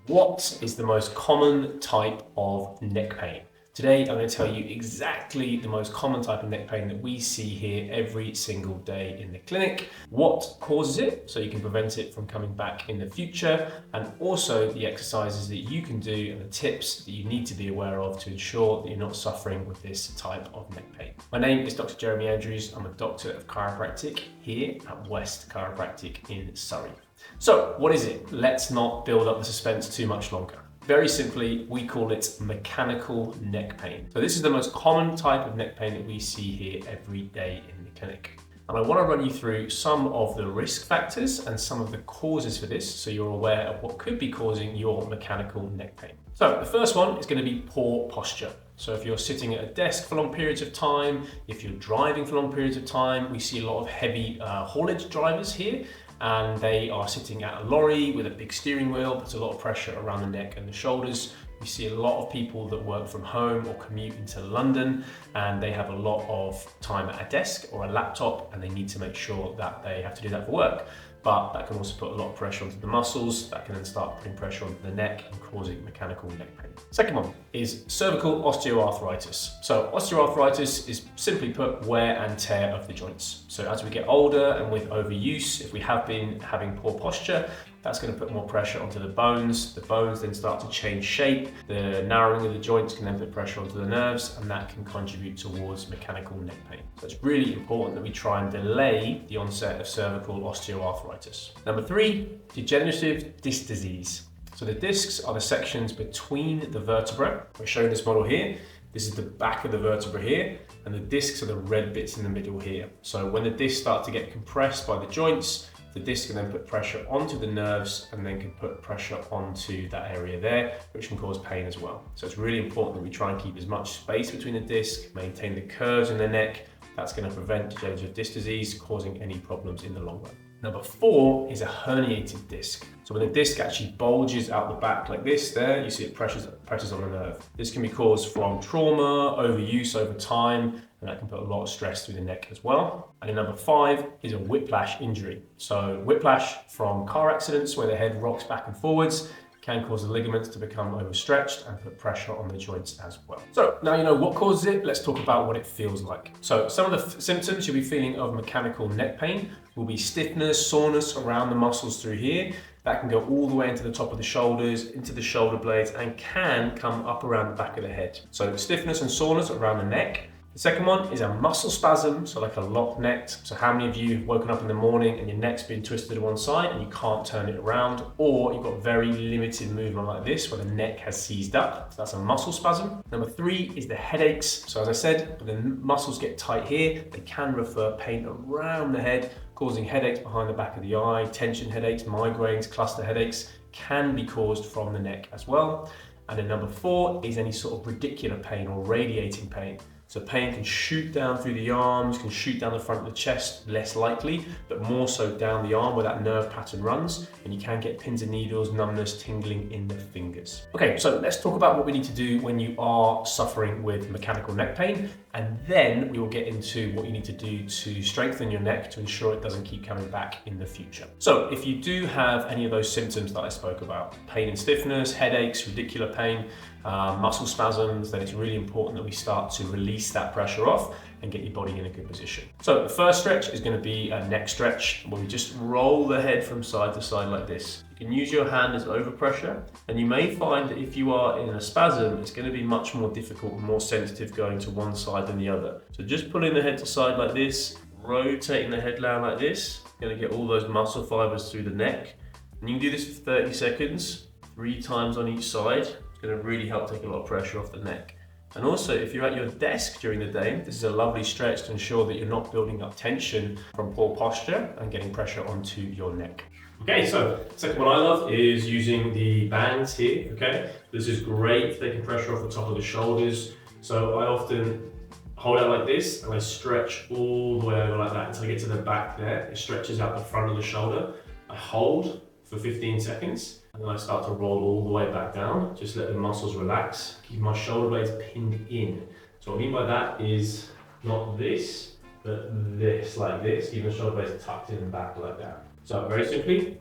What is the most common type of neck pain? Today, I'm going to tell you exactly the most common type of neck pain that we see here every single day in the clinic, what causes it so you can prevent it from coming back in the future, and also the exercises that you can do and the tips that you need to be aware of to ensure that you're not suffering with this type of neck pain. My name is Dr. Jeremy Andrews. I'm a doctor of chiropractic here at West Chiropractic in Surrey. So what is it? Let's not build up the suspense too much longer. Very simply, we call it mechanical neck pain. So this is the most common type of neck pain that we see here every day in the clinic. And I want to run you through some of the risk factors and some of the causes for this so you're aware of what could be causing your mechanical neck pain. So the first one is going to be poor posture. So if you're sitting at a desk for long periods of time, if you're driving for long periods of time, we see a lot of heavy haulage drivers here, and they are sitting at a lorry with a big steering wheel, puts a lot of pressure around the neck and the shoulders. We see a lot of people that work from home or commute into London, and they have a lot of time at a desk or a laptop, and they need to make sure that they have to do that for work. But that can also put a lot of pressure onto the muscles, that can then start putting pressure onto the neck and causing mechanical neck pain. Second one is cervical osteoarthritis. So osteoarthritis is simply put wear and tear of the joints. So as we get older and with overuse, if we have been having poor posture, that's going to put more pressure onto the bones. The bones then start to change shape. The narrowing of the joints can then put pressure onto the nerves, and that can contribute towards mechanical neck pain. So it's really important that we try and delay the onset of cervical osteoarthritis. Number 3, degenerative disc disease. So the discs are the sections between the vertebrae. We're showing this model here. This is the back of the vertebra here, and the discs are the red bits in the middle here. So when the discs start to get compressed by the joints, the disc can then put pressure onto the nerves and then can put pressure onto that area there, which can cause pain as well. So it's really important that we try and keep as much space between the disc, maintain the curves in the neck. That's going to prevent degenerative disc disease causing any problems in the long run. Number 4 is a herniated disc. So when the disc actually bulges out the back like this there, you see it pressures on the nerve. This can be caused from trauma, overuse over time, and that can put a lot of stress through the neck as well. And then number 5 is a whiplash injury. So whiplash from car accidents where the head rocks back and forwards can cause the ligaments to become overstretched and put pressure on the joints as well. So now you know what causes it, let's talk about what it feels like. So some of the symptoms you'll be feeling of mechanical neck pain will be stiffness, soreness around the muscles through here. That can go all the way into the top of the shoulders, into the shoulder blades, and can come up around the back of the head. So stiffness and soreness around the neck. The second one is a muscle spasm, so like a locked neck. So how many of you have woken up in the morning and your neck's been twisted to one side and you can't turn it around, or you've got very limited movement like this where the neck has seized up? So that's a muscle spasm. Number 3 is the headaches. So as I said, when the muscles get tight here, they can refer pain around the head, causing headaches behind the back of the eye. Tension headaches, migraines, cluster headaches can be caused from the neck as well. And then number 4 is any sort of radicular pain or radiating pain. So pain can shoot down through the arms, can shoot down the front of the chest, less likely, but more so down the arm where that nerve pattern runs, and you can get pins and needles, numbness, tingling in the fingers. Okay, so let's talk about what we need to do when you are suffering with mechanical neck pain, and then we will get into what you need to do to strengthen your neck to ensure it doesn't keep coming back in the future. So if you do have any of those symptoms that I spoke about, pain and stiffness, headaches, radicular pain, muscle spasms, then it's really important that we start to release that pressure off and get your body in a good position. So the first stretch is going to be a neck stretch where we just roll the head from side to side like this. You can use your hand as overpressure, and you may find that if you are in a spasm, it's going to be much more difficult and more sensitive going to one side than the other. So just pulling the head to side like this, rotating the head down like this, you're going to get all those muscle fibers through the neck. And you can do this for 30 seconds, 3 times on each side. It's going to really help take a lot of pressure off the neck. And also, if you're at your desk during the day, this is a lovely stretch to ensure that you're not building up tension from poor posture and getting pressure onto your neck. Okay, so the second one I love is using the bands here, okay? This is great for taking pressure off the top of the shoulders. So I often hold out like this and I stretch all the way over like that until I get to the back there. It stretches out the front of the shoulder. I hold for 15 seconds. And then I start to roll all the way back down. Just let the muscles relax. Keep my shoulder blades pinned in. So what I mean by that is not this, but this, like this. Keep the shoulder blades tucked in and back like that. So very simply,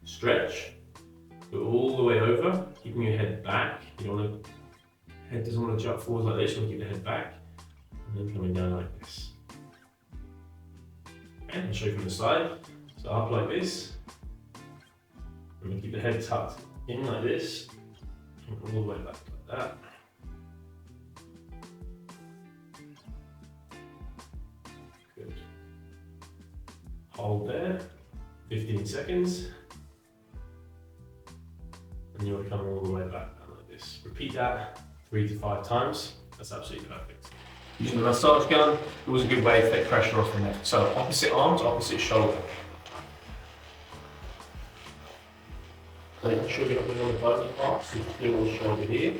stretch, go all the way over keeping your head back. You don't want to, head doesn't want to jut forward like this, you want to keep the head back, and then coming down like this. Okay, I'll show you from the side. So up like this. We're going to keep the head tucked in like this, and all the way back like that. Good. Hold there, 15 seconds. And you want to come all the way back down like this. Repeat that 3 to 5 times. That's absolutely perfect. Using the massage gun, always a good way to take pressure off the neck. So opposite arms, opposite shoulder. Making sure you're not putting on the bony part, so you can feel on the shoulder here.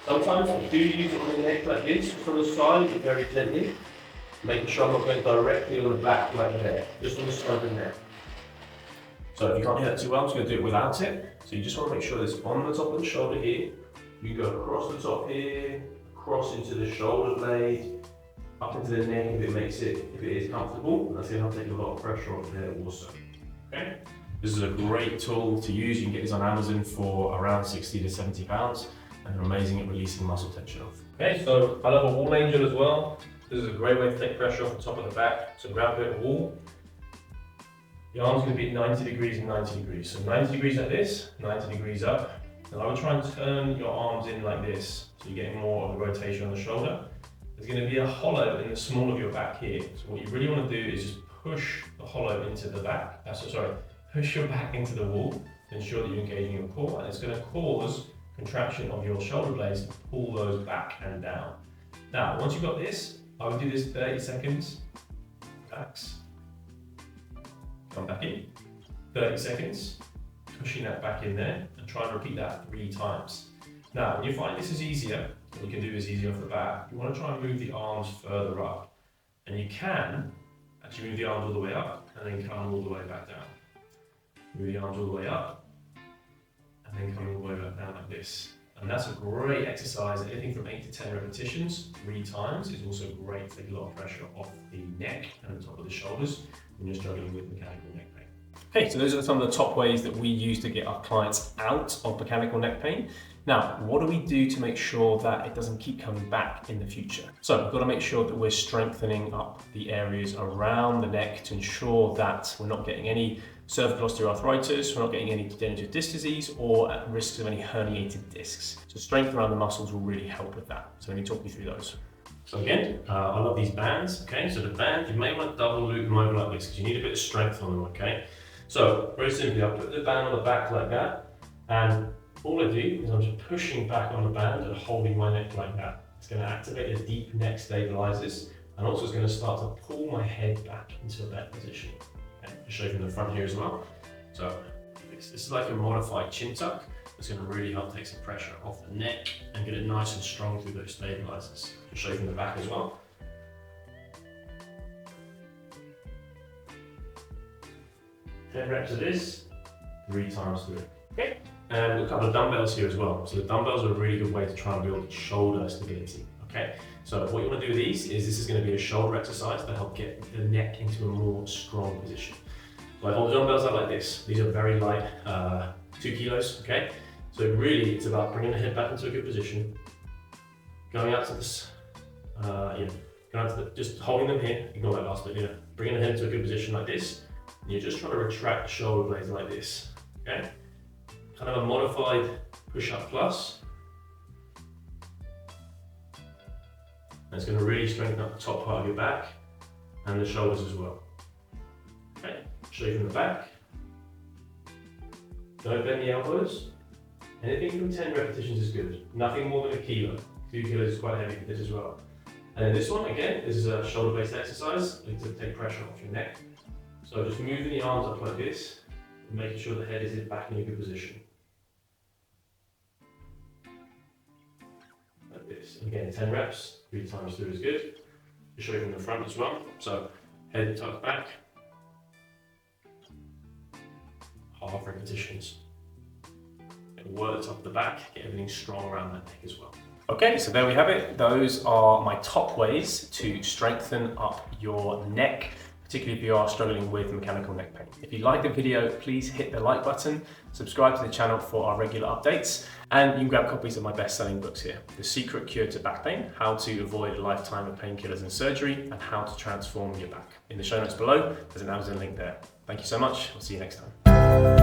Sometimes I do use it on the neck like this, from the side, but very gently. Making sure I'm not going directly on the back like that, just on the side of the neck. So if you can't hear that too well, I'm just going to do it without it. So you just want to make sure it's on the top of the shoulder here. You go across the top here, across into the shoulder blade, up into the neck if it is comfortable. That's going to take a lot of pressure off there also. Okay? This is a great tool to use. You can get this on Amazon for around 60 to 70 pounds, and they're amazing at releasing muscle tension off. Okay, so I love a wall angel as well. This is a great way to take pressure off the top of the back. So grab a bit of wall. The arm's going to be 90 degrees and 90 degrees. So 90 degrees like this, 90 degrees up. And I would try and turn your arms in like this, so you're getting more of a rotation on the shoulder. There's going to be a hollow in the small of your back here. So what you really want to do is just push the hollow into the back. Push your back into the wall to ensure that you're engaging your core, and it's going to cause contraction of your shoulder blades to pull those back and down. Now, once you've got this, I would do this 30 seconds. Relax. Come back in. 30 seconds. Pushing that back in there, and try and repeat that 3 times. Now, when you find this is easier, what you can do is easier off the bat, you want to try and move the arms further up. And you can actually move the arms all the way up, and then come all the way back down. Move the arms all the way up, and then come all the way back down like this. And that's a great exercise. Anything from 8 to 10 repetitions, 3 times, is also great to take a lot of pressure off the neck and the top of the shoulders when you're struggling with mechanical neck pain. Okay, so those are some of the top ways that we use to get our clients out of mechanical neck pain. Now, what do we do to make sure that it doesn't keep coming back in the future? So we've got to make sure that we're strengthening up the areas around the neck to ensure that we're not getting any cervical osteoarthritis, we're not getting any degenerative disc disease, or at risk of any herniated discs. So strength around the muscles will really help with that. So let me talk you through those. So again, I love these bands, okay? So the band, you may want to double loop them over like this because you need a bit of strength on them, okay? So very simply, I'll put the band on the back like that, and all I do is I'm just pushing back on the band and holding my neck like that. It's going to activate the deep neck stabilizers, and also it's going to start to pull my head back into a better position. Okay, I'll show you from the front here as well. So this is like a modified chin tuck. It's going to really help take some pressure off the neck and get it nice and strong through those stabilizers. I'll show you from the back as well. Ten reps of this, 3 times through. Okay. And a couple of dumbbells here as well. So the dumbbells are a really good way to try and build shoulder stability. Okay. So what you want to do with these is this is going to be a shoulder exercise to help get the neck into a more strong position. So I hold the dumbbells out like this. These are very light, 2 kilos. Okay. So really, it's about bringing the head back into a good position, going out to this, going out to just holding them here. Ignore that last bit. Bringing the head into a good position like this. And you're just trying to retract the shoulder blades like this. Okay. Kind of a modified push-up plus. And it's going to really strengthen up the top part of your back and the shoulders as well. Okay, show you from the back. Don't bend the elbows. Anything from 10 repetitions is good. Nothing more than 1 kilo. 2 kilos is quite heavy for this as well. And then this one, again, this is a shoulder-based exercise to take pressure off your neck. So just moving the arms up like this, and making sure the head is back in a good position. Like this. And again, 10 reps, 3 times through is good. I'll show you from the front as well. So head tucked back. Half repetitions. And work the top of the back, get everything strong around that neck as well. Okay, so there we have it. Those are my top ways to strengthen up your neck, particularly if you are struggling with mechanical neck pain. If you like the video, please hit the like button, subscribe to the channel for our regular updates, and you can grab copies of my best-selling books here. The Secret Cure to Back Pain, How to Avoid a Lifetime of Painkillers and Surgery, and How to Transform Your Back. In the show notes below, there's an Amazon link there. Thank you so much. I'll see you next time.